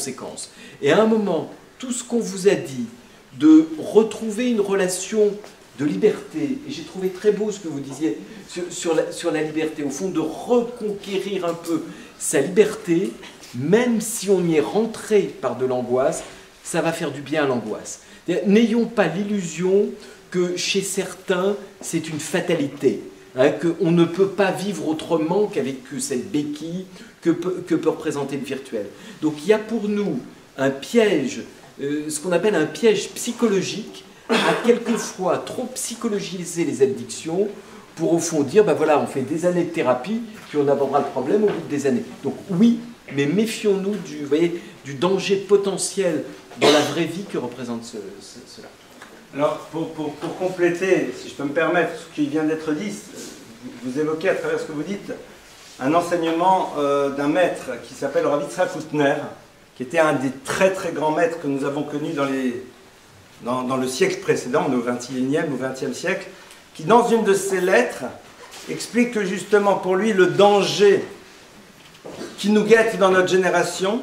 conséquences. Et à un moment, tout ce qu'on vous a dit, de retrouver une relation de liberté, et j'ai trouvé très beau ce que vous disiez sur la liberté, au fond, de reconquérir un peu sa liberté, même si on y est rentré par de l'angoisse, ça va faire du bien à l'angoisse. N'ayons pas l'illusion que chez certains, c'est une fatalité, hein, qu'on ne peut pas vivre autrement qu'avec cette béquille que peut représenter le virtuel. Donc il y a pour nous un piège, ce qu'on appelle un piège psychologique, à quelquefois trop psychologiser les addictions pour au fond dire, ben voilà, on fait des années de thérapie, puis on abordera le problème au bout des années. Donc oui, mais méfions-nous du danger potentiel dans la vraie vie que représente cela. Alors, pour compléter, si je peux me permettre, ce qui vient d'être dit, vous évoquez à travers ce que vous dites, un enseignement d'un maître qui s'appelle Rav Yitzhak Hutner, qui était un des très très grands maîtres que nous avons connus dans le siècle précédent, au XXIe ou XXe siècle, qui dans une de ses lettres explique que justement pour lui le danger qui nous guette dans notre génération,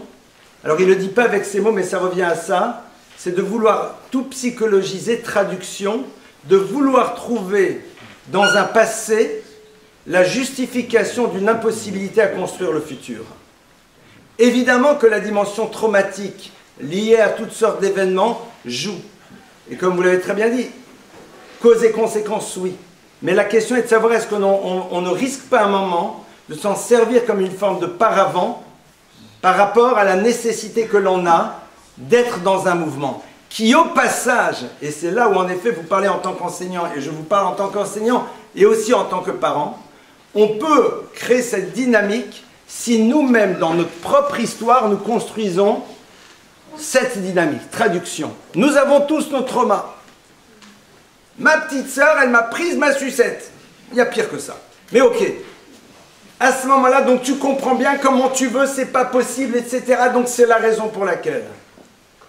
alors il ne le dit pas avec ces mots mais ça revient à ça, c'est de vouloir tout psychologiser, traduction, de vouloir trouver dans un passé la justification d'une impossibilité à construire le futur. Évidemment que la dimension traumatique liée à toutes sortes d'événements joue. Et comme vous l'avez très bien dit, cause et conséquence, oui. Mais la question est de savoir est-ce qu'on ne risque pas un moment de s'en servir comme une forme de paravent par rapport à la nécessité que l'on a d'être dans un mouvement qui, au passage, et c'est là où en effet vous parlez en tant qu'enseignant et je vous parle en tant qu'enseignant et aussi en tant que parent, on peut créer cette dynamique si nous-mêmes, dans notre propre histoire, nous construisons cette dynamique. Traduction. Nous avons tous nos traumas. Ma petite sœur, elle m'a prise ma sucette. Il y a pire que ça. Mais ok. À ce moment-là, donc tu comprends bien comment tu veux, c'est pas possible, etc. Donc c'est la raison pour laquelle.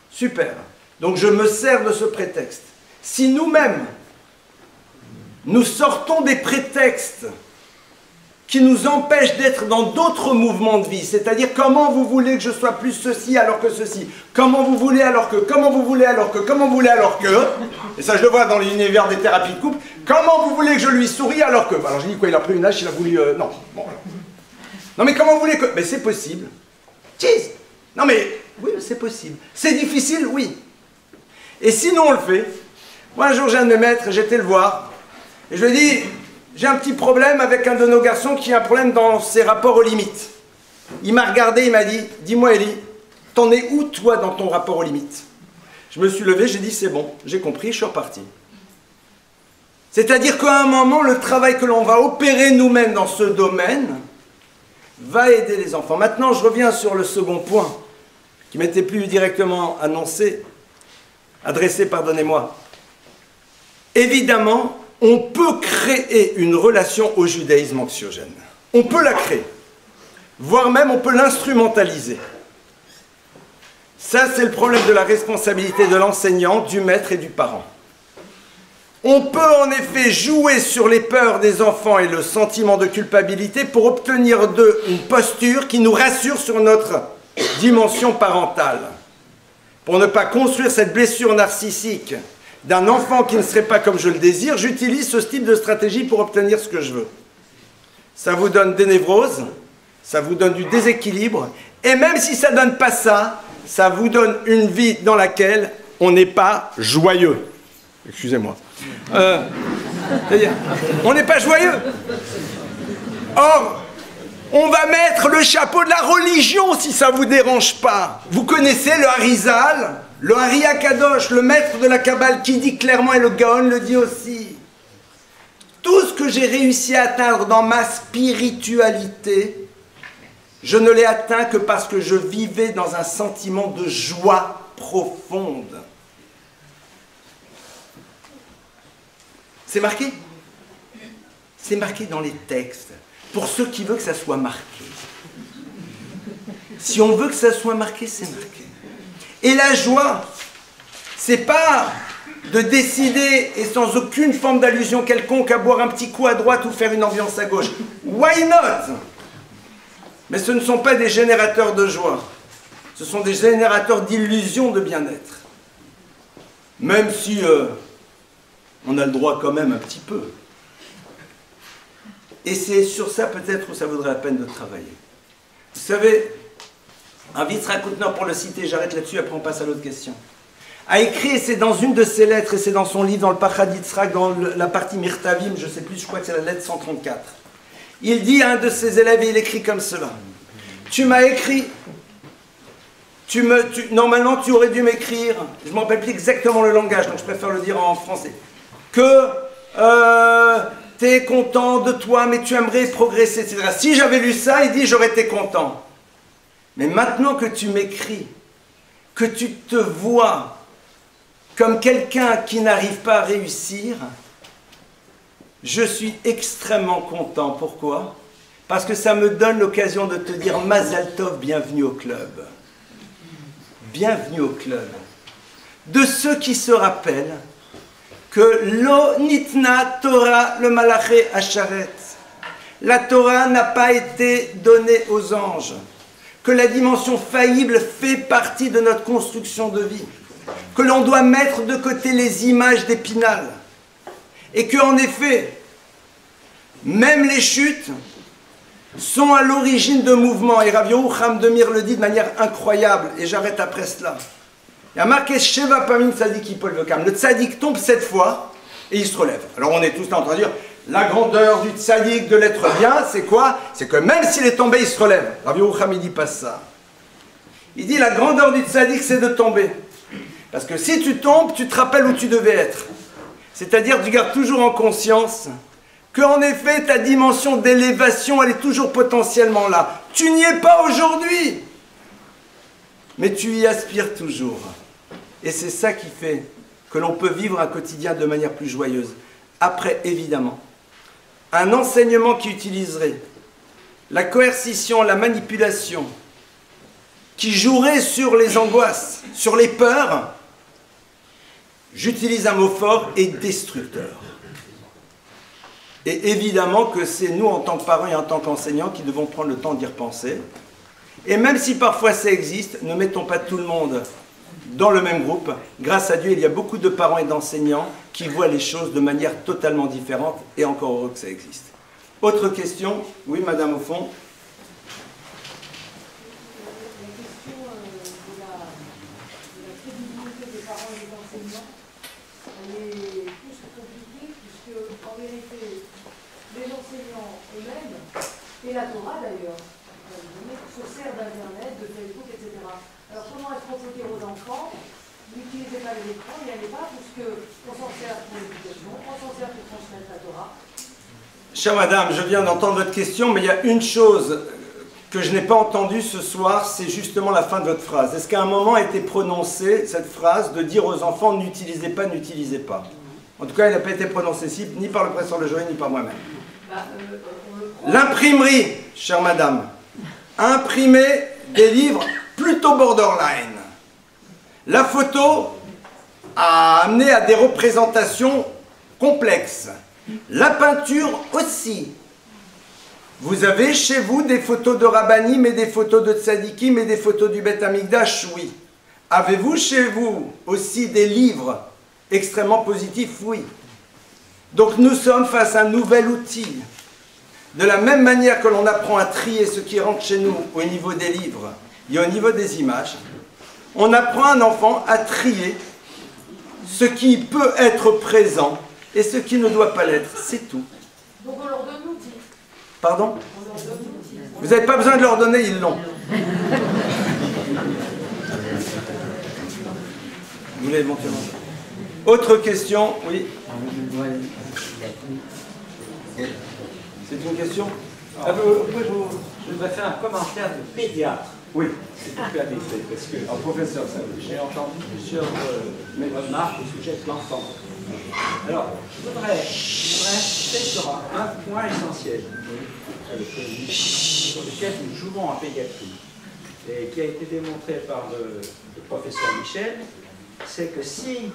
Super. Donc je me sers de ce prétexte. Si nous-mêmes, nous sortons des prétextes qui nous empêchent d'être dans d'autres mouvements de vie, c'est-à-dire comment vous voulez que je sois plus ceci alors que ceci, comment vous voulez alors que, comment vous voulez alors que, comment vous voulez alors que, et ça je le vois dans l'univers des thérapies de couple, comment vous voulez que je lui sourie alors que, alors je dis quoi, il a pris une hache, il a voulu, non, bon, non mais comment vous voulez que, mais c'est possible, cheese, non mais, oui c'est possible, c'est difficile, oui, et sinon on le fait. Moi un jour j'ai un de mes maîtres, j'étais le voir, et je lui ai dit, j'ai un petit problème avec un de nos garçons qui a un problème dans ses rapports aux limites. Il m'a regardé, il m'a dit, dis-moi Elie, t'en es où toi dans ton rapport aux limites? Je me suis levé, j'ai dit c'est bon, j'ai compris, je suis reparti. C'est-à-dire qu'à un moment, le travail que l'on va opérer nous-mêmes dans ce domaine va aider les enfants. Maintenant, je reviens sur le second point, qui m'était plus directement adressé, pardonnez-moi. Évidemment, on peut créer une relation au judaïsme anxiogène. On peut la créer. Voire même, on peut l'instrumentaliser. Ça, c'est le problème de la responsabilité de l'enseignant, du maître et du parent. On peut en effet jouer sur les peurs des enfants et le sentiment de culpabilité pour obtenir d'eux une posture qui nous rassure sur notre dimension parentale. Pour ne pas construire cette blessure narcissique d'un enfant qui ne serait pas comme je le désire, j'utilise ce type de stratégie pour obtenir ce que je veux. Ça vous donne des névroses, ça vous donne du déséquilibre, et même si ça ne donne pas ça, ça vous donne une vie dans laquelle on n'est pas joyeux. Excusez-moi. On n'est pas joyeux. Or, on va mettre le chapeau de la religion si ça ne vous dérange pas. Vous connaissez le Harizal, le Hari Akadosh, le maître de la Kabbale, qui dit clairement, et le Gaon le dit aussi. Tout ce que j'ai réussi à atteindre dans ma spiritualité, je ne l'ai atteint que parce que je vivais dans un sentiment de joie profonde. C'est marqué. C'est marqué dans les textes. Pour ceux qui veulent que ça soit marqué. Si on veut que ça soit marqué, c'est marqué. Et la joie, c'est pas de décider, et sans aucune forme d'allusion quelconque, à boire un petit coup à droite ou faire une ambiance à gauche. Why not? Mais ce ne sont pas des générateurs de joie. Ce sont des générateurs d'illusions de bien-être. Même si on a le droit quand même un petit peu. Et c'est sur ça peut-être où ça vaudrait la peine de travailler. Vous savez, Rav Yitzhak Hutner, pour le citer, j'arrête là-dessus, après on passe à l'autre question, a écrit, et c'est dans une de ses lettres, et c'est dans son livre, dans le Pachad Yitzhak, dans la partie Mirtavim, je ne sais plus, je crois que c'est la lettre 134. Il dit à un de ses élèves, et il écrit comme cela. Tu m'as écrit, normalement tu aurais dû m'écrire, je ne me rappelle plus exactement le langage, donc je préfère le dire en français, que tu es content de toi, mais tu aimerais progresser, etc. Si j'avais lu ça, il dit, j'aurais été content. Mais maintenant que tu m'écris, que tu te vois comme quelqu'un qui n'arrive pas à réussir, je suis extrêmement content. Pourquoi? Parce que ça me donne l'occasion de te dire Mazal Tov, bienvenue au club. Bienvenue au club. De ceux qui se rappellent que Lo Nitna Torah le Malaché Asharet. La Torah n'a pas été donnée aux anges. Que la dimension faillible fait partie de notre construction de vie. Que l'on doit mettre de côté les images d'Épinal. Et qu'en effet, même les chutes sont à l'origine de mouvements. Et Rav Yerucham Demir le dit de manière incroyable. Et j'arrête après cela. Il y a marqué Sheva Pamim Tzadik Yipol Vekam. Le Tzadik tombe 7 fois et il se relève. Alors on est tous là en train de dire la grandeur du Tzadik, de l'être bien, c'est quoi? C'est que même s'il est tombé, il se relève. Rav Yerucham il dit pas ça. Il dit la grandeur du Tzadik, c'est de tomber. Parce que si tu tombes, tu te rappelles où tu devais être. C'est-à-dire tu gardes toujours en conscience qu'en effet ta dimension d'élévation, elle est toujours potentiellement là. Tu n'y es pas aujourd'hui, mais tu y aspires toujours. Et c'est ça qui fait que l'on peut vivre un quotidien de manière plus joyeuse. Après, évidemment, un enseignement qui utiliserait la coercition, la manipulation, qui jouerait sur les angoisses, sur les peurs, j'utilise un mot fort, est destructeur. Et évidemment que c'est nous, en tant que parents et en tant qu'enseignants, qui devons prendre le temps d'y repenser. Et même si parfois ça existe, ne mettons pas tout le monde dans le même groupe. Grâce à Dieu, il y a beaucoup de parents et d'enseignants qui voient les choses de manière totalement différente, et encore heureux que ça existe. Autre question? Oui, madame, au fond. Et la Torah d'ailleurs, se sert d'Internet, de Facebook, etc. Alors comment est-ce qu'on peut dire aux enfants, n'utilisez pas l'écran, n'y allez pas, puisqu'on s'en sert pour l'éducation, on s'en sert pour transmettre la Torah. Chère madame, je viens d'entendre votre question, mais il y a une chose que je n'ai pas entendue ce soir, c'est justement la fin de votre phrase. Est-ce qu'à un moment a été prononcée cette phrase de dire aux enfants n'utilisez pas, n'utilisez pas? En tout cas, elle n'a pas été prononcée ici, ni par le professeur Lejoy, ni par moi-même. L'imprimerie, chère madame, imprimer des livres plutôt borderline. La photo a amené à des représentations complexes. La peinture aussi. Vous avez chez vous des photos de Rabbanim et des photos de Tzadikim et des photos du Beth Amikdash? Oui. Avez-vous chez vous aussi des livres extrêmement positifs? Oui. Donc nous sommes face à un nouvel outil. De la même manière que l'on apprend à trier ce qui rentre chez nous au niveau des livres et au niveau des images, on apprend à un enfant à trier ce qui peut être présent et ce qui ne doit pas l'être. C'est tout. Donc on leur donne l'outil. Pardon? On leur donne l'outil. Vous n'avez pas besoin de leur donner, ils l'ont. Vous voulez éventuellement. Autre question? Oui. C'est une question? Je voudrais faire un commentaire de pédiatre. Oui. C'est tout à fait, parce que professeur, j'ai entendu plusieurs remarques au sujet de l'enfant. Alors, je voudrais insister sur un point essentiel sur lequel nous jouons en pédiatrie et qui a été démontré par le professeur Michel, c'est que si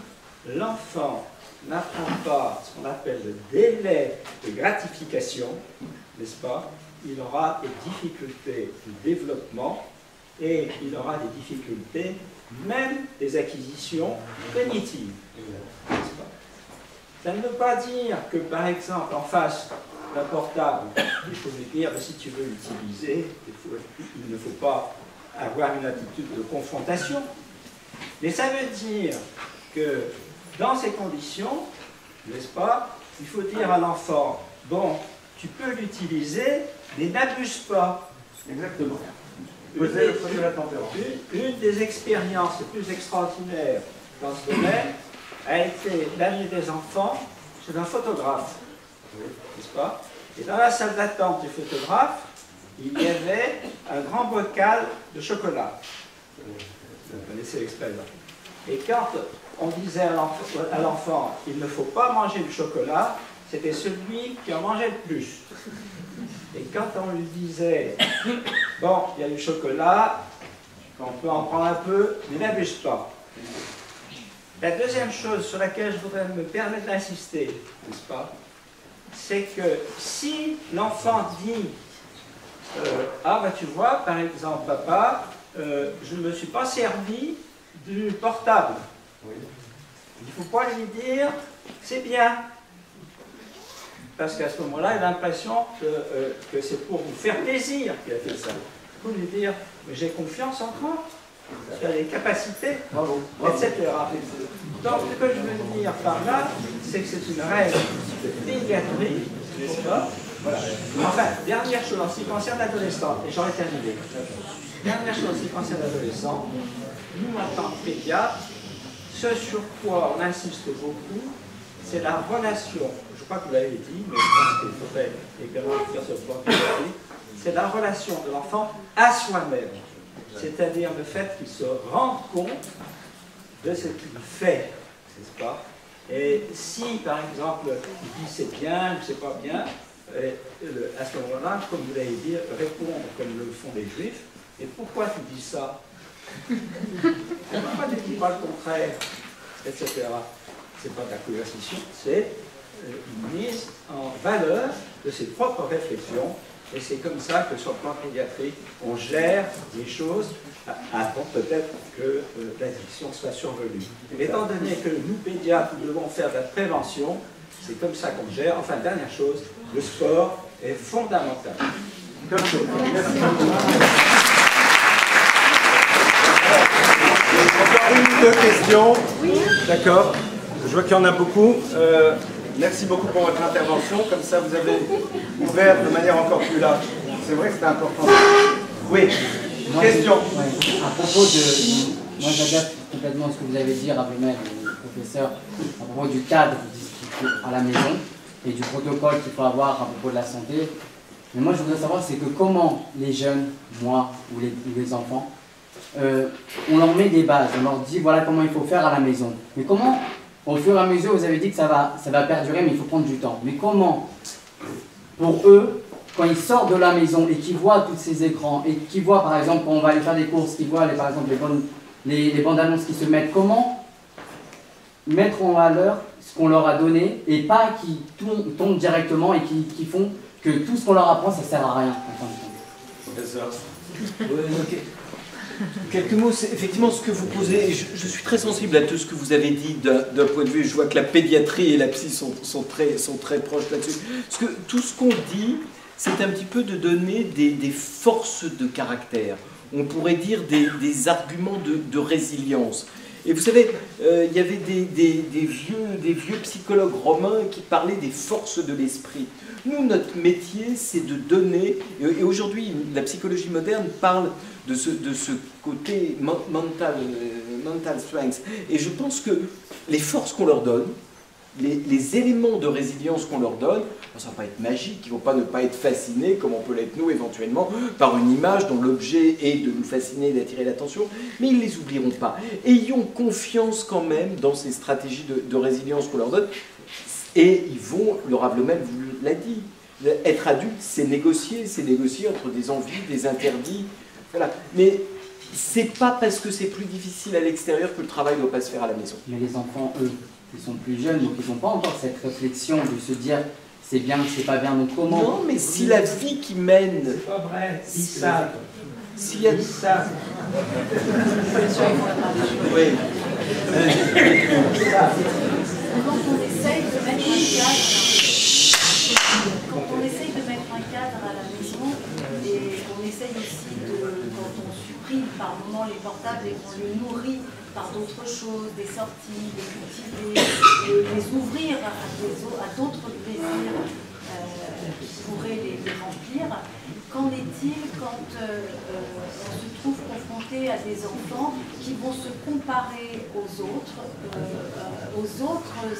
l'enfant n'apprend pas ce qu'on appelle le délai de gratification, n'est-ce pas, il aura des difficultés de développement et il aura des difficultés, même des acquisitions cognitives. Ça ne veut pas dire que, par exemple, en face d'un portable, il faut lui dire, si tu veux l'utiliser, il ne faut pas avoir une attitude de confrontation. Mais ça veut dire que, dans ces conditions, n'est-ce pas, il faut dire à l'enfant, bon, tu peux l'utiliser, mais n'abuse pas. Exactement. Poser le premier de la tempérance. Une des expériences les plus extraordinaires dans ce domaine a été l'année des enfants chez un photographe, n'est-ce pas? Et dans la salle d'attente du photographe, il y avait un grand bocal de chocolat. Vous connaissez l'expression. Et quand on disait à l'enfant, il ne faut pas manger du chocolat, c'était celui qui en mangeait le plus. Et quand on lui disait, bon, il y a du chocolat, on peut en prendre un peu, mais n'abuse pas. La deuxième chose sur laquelle je voudrais me permettre d'insister, n'est-ce pas, c'est que si l'enfant dit, ah ben tu vois, par exemple, papa, je ne me suis pas servi du portable. Oui. Il ne faut pas lui dire, c'est bien. Parce qu'à ce moment-là, il a l'impression que c'est pour vous faire plaisir qu'il a fait ça. Il faut lui dire, mais j'ai confiance en toi, tu as les capacités, bravo, etc. Donc, ce que je veux dire par là, c'est que c'est une règle de pédiatrie. Voilà. Enfin, dernière chose en ce qui concerne l'adolescent, et j'aurais terminé. Dernière chose en ce qui concerne l'adolescent, nous, en tant que pédiatres, ce sur quoi on insiste beaucoup, c'est la relation, je crois que vous l'avez dit, mais je pense qu'il faudrait également faire ce point, c'est la relation de l'enfant à soi-même, c'est-à-dire le fait qu'il se rende compte de ce qu'il fait, n'est-ce pas? Et si, par exemple, il dit c'est bien ou c'est pas bien, à ce moment-là, comme vous l'avez dit, répondre comme le font les juifs, et pourquoi tu dis ça? Pourquoi tu ne dis pas le contraire, etc. C'est pas de la coercition, c'est une mise en valeur de ses propres réflexions, et c'est comme ça que sur le plan pédiatrique, on gère les choses avant peut-être que l'addiction soit survenue. Étant donné que nous, pédiatres, nous devons faire de la prévention, c'est comme ça qu'on gère. Enfin, dernière chose, le sport est fondamental. Merci. Encore une ou deux questions. Oui. D'accord. Je vois qu'il y en a beaucoup. Merci beaucoup pour votre intervention. Comme ça, vous avez ouvert de manière encore plus large. C'est vrai que c'était important. Oui. Question. À propos de... Moi, j'adapte complètement ce que vous avez dit, Rabemel, le professeur, à propos du cadre à la maison et du protocole qu'il faut avoir à propos de la santé. Mais moi, je voudrais savoir, c'est que comment les jeunes, moi ou les enfants, on leur met des bases, on leur dit voilà comment il faut faire à la maison. Mais comment, au fur et à mesure, vous avez dit que ça va perdurer, mais il faut prendre du temps. Mais comment, pour eux, quand ils sortent de la maison et qu'ils voient tous ces écrans, et qu'ils voient par exemple quand on va aller faire des courses, qu'ils voient par exemple les bandes annonces qui se mettent, comment mettre en valeur ce qu'on leur a donné et pas qu'ils tombent directement et qui font que tout ce qu'on leur apprend ça sert à rien. Quelques mots, c'est effectivement ce que vous posez. Je suis très sensible à tout ce que vous avez dit d'un point de vue. Je vois que la pédiatrie et la psy sont très proches là-dessus. Tout ce qu'on dit, c'est un petit peu de donner des forces de caractère. On pourrait dire des arguments de résilience. Et vous savez, il y avait des vieux psychologues romains qui parlaient des forces de l'esprit. Nous, notre métier, c'est de donner, et aujourd'hui, la psychologie moderne parle de ce côté mental strength. Et je pense que les forces qu'on leur donne, les éléments de résilience qu'on leur donne, ça ne va pas être magique, ils ne vont ne pas être fascinés, comme on peut l'être nous éventuellement, par une image dont l'objet est de nous fasciner et d'attirer l'attention, mais ils ne les oublieront pas. Ayons confiance quand même dans ces stratégies de résilience qu'on leur donne, et ils vont, le Rabemel vous l'a dit, être adulte, c'est négocier entre des envies, des interdits, voilà. Mais c'est pas parce que c'est plus difficile à l'extérieur que le travail ne doit pas se faire à la maison. Mais les enfants, eux, ils sont plus jeunes, donc ils n'ont pas encore cette réflexion de se dire c'est bien, c'est pas bien, donc comment... Non, mais si la vie qui mène... C'est pas vrai, ils savent. S'il y a ça. Oui. Quand on essaye de mettre un cadre à la maison, et on essaye aussi quand on supprime par moment les portables et qu'on les nourrit par d'autres choses, des sorties, des cultiver, les ouvrir à d'autres plaisirs qui pourraient les remplir. Qu'en est-il quand on se trouve confronté à des enfants qui vont se comparer aux autres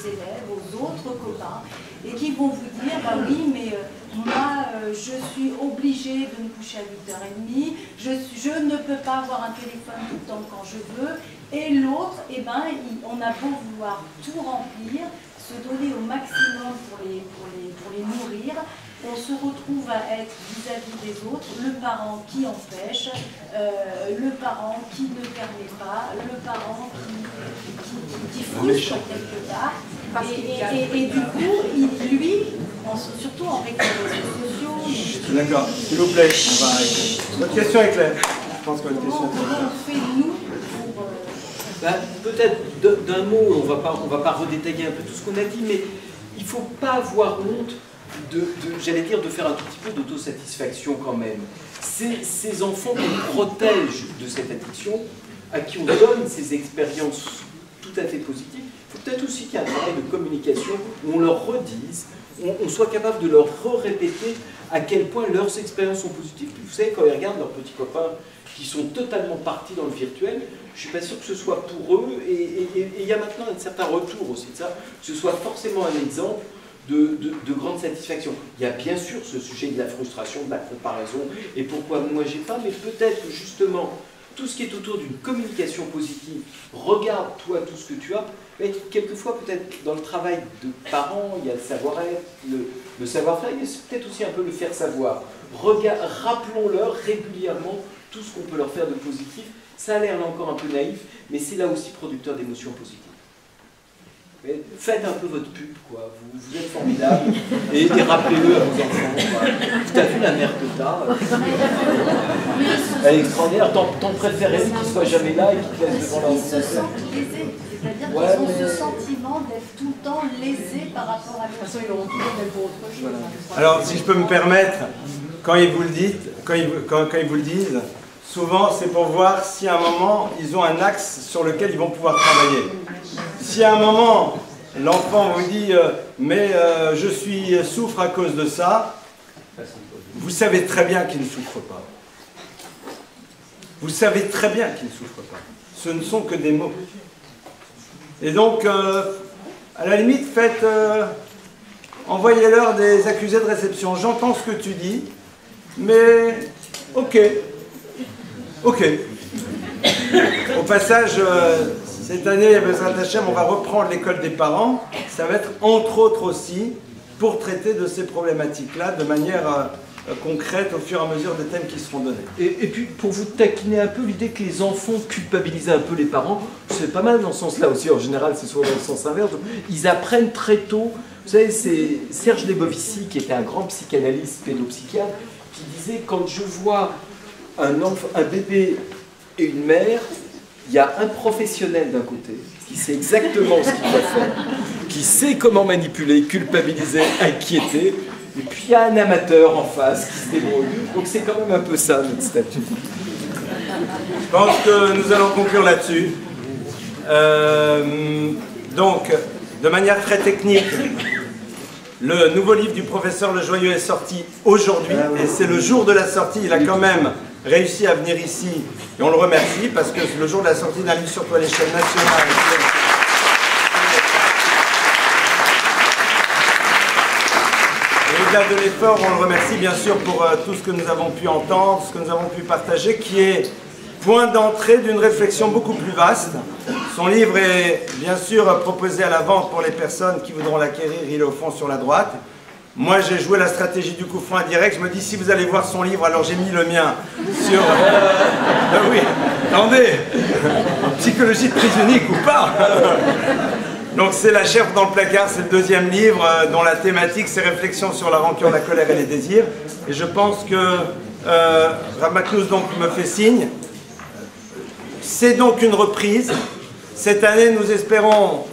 élèves, aux autres copains, et qui vont vous dire, bah oui, mais moi, je suis obligée de me coucher à 8h30, je ne peux pas avoir un téléphone tout le temps quand je veux, et l'autre, eh ben, on a beau vouloir tout remplir, se donner au maximum pour les nourrir, on se retrouve à être vis-à-vis des autres, le parent qui empêche, le parent qui ne permet pas, le parent qui frustre quelque part. Et du coup, lui, surtout avec les réseaux sociaux... D'accord, s'il vous plaît, on va arrêter. Votre question est claire. Je pense que votre question est claire. Comment on fait, nous, pour... Peut-être d'un mot, on va pas redétailler un peu tout ce qu'on a dit, mais il ne faut pas avoir honte j'allais dire, de faire un tout petit peu d'autosatisfaction quand même. Ces enfants qu'on protège de cette addiction, à qui on donne ces expériences tout à fait positives, il faut peut-être aussi qu'il y ait un travail de communication où on leur redise, on soit capable de leur répéter à quel point leurs expériences sont positives. Vous savez, quand ils regardent leurs petits copains qui sont totalement partis dans le virtuel, je ne suis pas sûr que ce soit pour eux, et il y a maintenant un certain retour aussi de ça, que ce soit forcément un exemple de grande satisfaction. Il y a bien sûr ce sujet de la frustration, de la comparaison, et pourquoi moi j'ai pas, mais peut-être que justement, tout ce qui est autour d'une communication positive, regarde toi tout ce que tu as, mais quelquefois peut-être dans le travail de parents, il y a le savoir-être, le savoir-faire, il y a peut-être aussi un peu le faire savoir. Rappelons-leur régulièrement tout ce qu'on peut leur faire de positif. Ça a l'air là encore un peu naïf, mais c'est là aussi producteur d'émotions positives. Mais faites un peu votre pub, quoi. Vous êtes formidable, et rappelez-le à vos enfants. T'as vu la mère que t'as elle est extraordinaire. T'en préférais qu'il soit jamais là et qu'il te laisse devant Ils se sentent lésés, c'est-à-dire qu'ils ont ce sentiment d'être tout le temps lésés par rapport à l'autre. De toute façon, ils auront toujours d'être pour autre chose. Alors, si je peux me permettre, quand ils vous le disent, souvent c'est pour voir si à un moment ils ont un axe sur lequel ils vont pouvoir travailler. Si à un moment l'enfant vous dit mais je souffre à cause de ça, vous savez très bien qu'il ne souffre pas. Vous savez très bien qu'il ne souffre pas. Ce ne sont que des mots. Et donc, à la limite, envoyez-leur des accusés de réception. J'entends ce que tu dis, mais ok. Ok. Au passage, cette année, on va reprendre l'école des parents. Ça va être entre autres aussi pour traiter de ces problématiques-là de manière concrète au fur et à mesure des thèmes qui seront donnés. Et puis, pour vous taquiner un peu, l'idée que les enfants culpabilisent un peu les parents, c'est pas mal dans ce sens-là aussi. En général, c'est souvent dans le sens inverse. Ils apprennent très tôt. Vous savez, c'est Serge Lebovici, qui était un grand psychanalyste, pédopsychiatre, qui disait, quand je vois un bébé et une mère, il y a un professionnel d'un côté, qui sait exactement ce qu'il doit faire, qui sait comment manipuler, culpabiliser, inquiéter, et puis il y a un amateur en face qui se débrouille. Donc c'est quand même un peu ça notre statut. Je pense que nous allons conclure là-dessus. Donc, de manière très technique, le nouveau livre du professeur Le Joyeux est sorti aujourd'hui, et c'est le jour de la sortie. Il a quand même réussi à venir ici, et on le remercie, parce que le jour de la sortie d'un livre, surtout à l'échelle nationale. Au-delà de l'effort, on le remercie bien sûr pour tout ce que nous avons pu entendre, ce que nous avons pu partager, qui est point d'entrée d'une réflexion beaucoup plus vaste. Son livre est bien sûr proposé à la vente pour les personnes qui voudront l'acquérir, il est au fond sur la droite. Moi j'ai joué la stratégie du coup franc indirect, je me dis si vous allez voir son livre, alors j'ai mis le mien sur... oui, attendez, psychologie de prise unique ou pas. Donc c'est La chèvre dans le placard, c'est le deuxième livre dont la thématique c'est réflexion sur la rancœur, la colère et les désirs. Et je pense que Rav Maknouz donc me fait signe. C'est donc une reprise. Cette année, nous espérons,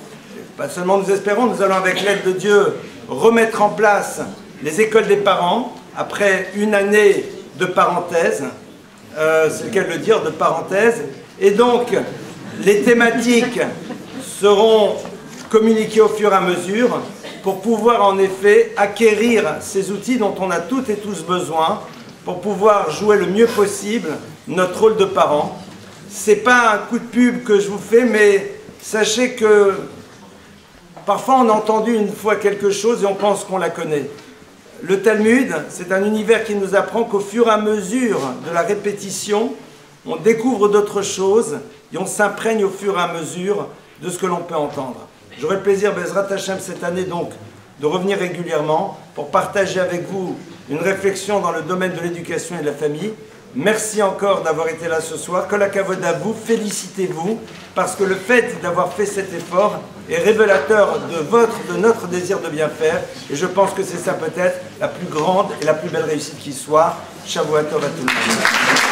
pas seulement nous espérons, nous allons avec l'aide de Dieu remettre en place les écoles des parents après une année de parenthèse. C'est le cas de le dire, de parenthèse. Et donc, les thématiques seront communiquées au fur et à mesure pour pouvoir en effet acquérir ces outils dont on a toutes et tous besoin pour pouvoir jouer le mieux possible notre rôle de parent. C'est pas un coup de pub que je vous fais, mais sachez que parfois on a entendu une fois quelque chose et on pense qu'on la connaît. Le Talmud, c'est un univers qui nous apprend qu'au fur et à mesure de la répétition, on découvre d'autres choses et on s'imprègne au fur et à mesure de ce que l'on peut entendre. J'aurai le plaisir, Bezrat Hashem, cette année donc, de revenir régulièrement pour partager avec vous une réflexion dans le domaine de l'éducation et de la famille. Merci encore d'avoir été là ce soir. Kol hakavod à vous, félicitez-vous, parce que le fait d'avoir fait cet effort est révélateur de notre désir de bien faire. Et je pense que c'est ça peut-être la plus grande et la plus belle réussite qui soit. Shavuot Tov à tout le monde.